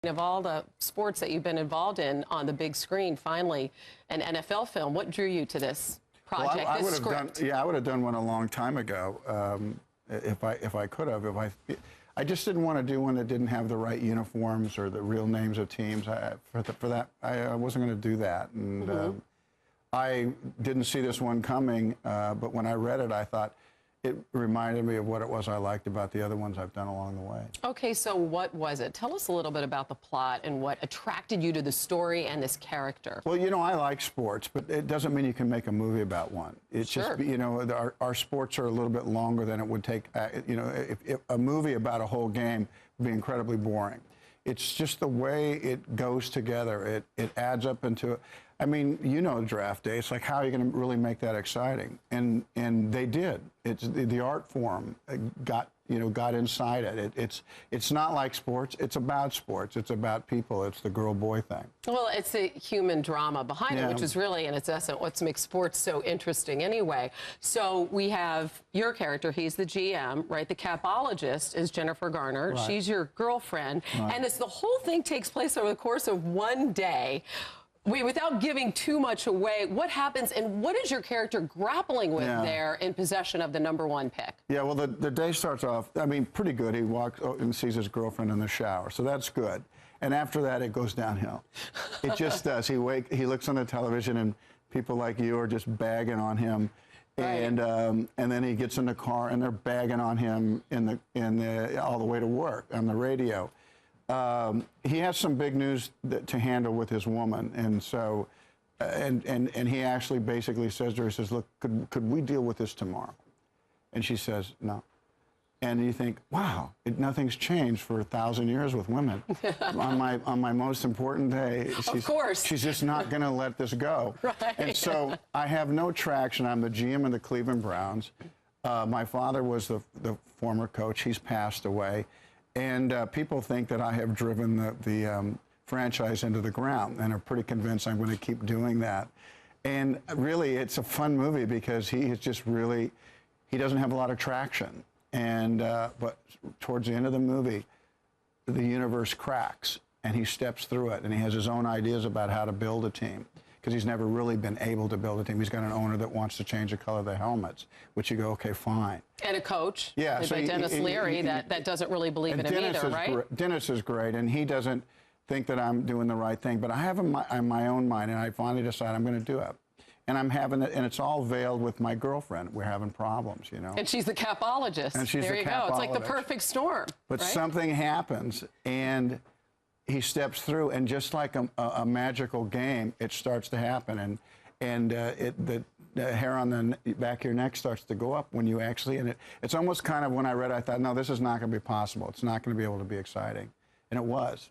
Of all the sports that you've been involved in on the big screen, finally, an NFL film. What drew you to this project, I this would have script? done, yeah, I would have done one a long time ago if I could have. I just didn't want to do one that didn't have the right uniforms or the real names of teams. For that, I wasn't going to do that. And I didn't see this one coming, but when I read it, I thought, it reminded me of what it was I liked about the other ones I've done along the way. Okay, so what was it? Tell us a little bit about the plot and what attracted you to the story and this character. Well, you know, I like sports, but it doesn't mean you can make a movie about one. It's Sure. just, you know, our sports are a little bit longer than it would take. You know, if a movie about a whole game would be incredibly boring. It's just the way it goes together. It adds up into, I mean, you know, draft day. It's like, how are you going to really make that exciting? And they did. It's the art form got inside it. It's not like sports. It's about sports. It's about people. It's the girl-boy thing. Well, it's the human drama behind it, which is really, in its essence, what makes sports so interesting anyway. So we have your character. He's the GM, right? The capologist is Jennifer Garner. Right. She's your girlfriend. Right. And the whole thing takes place over the course of one day. Without giving too much away, what happens and what is your character grappling with there in possession of the #1 pick? Yeah, well, the day starts off, I mean, pretty good. He walks and sees his girlfriend in the shower, so that's good. And after that, it goes downhill. It just does. He looks on the television, and people like you are just bagging on him. Right. And then he gets in the car, and they're bagging on him all the way to work on the radio. He has some big news to handle with his woman, and so, and he actually basically says to her, he says, "Look, could we deal with this tomorrow?" And she says, "No." And you think, wow, nothing's changed for 1,000 years with women. on my most important day, she's just not going to let this go. Right. And so I have no traction. I'm the GM of the Cleveland Browns. My father was the former coach. He's passed away. And people think that I have driven the franchise into the ground and are pretty convinced I'm going to keep doing that. And really, it's a fun movie because he is just really, he doesn't have a lot of traction. And but towards the end of the movie, the universe cracks and he steps through it and he has his own ideas about how to build a team. Because he's never really been able to build a team. He's got an owner that wants to change the color of the helmets, which you go, okay, fine. And a coach, yeah, so Dennis Leary, that doesn't really believe in him either, right? Dennis is great, and he doesn't think that I'm doing the right thing, but I have in my own mind, and I finally decide I'm going to do it. And I'm having it, and it's all veiled with my girlfriend. We're having problems, you know. And she's the capologist. And she's there you go. It's like the perfect storm. But right? something happens, and he steps through, and just like a magical game, it starts to happen, and the hair on the back of your neck starts to go up when you actually, and it's almost kind of, when I read it, I thought, no, this is not going to be possible. It's not going to be able to be exciting, and it was.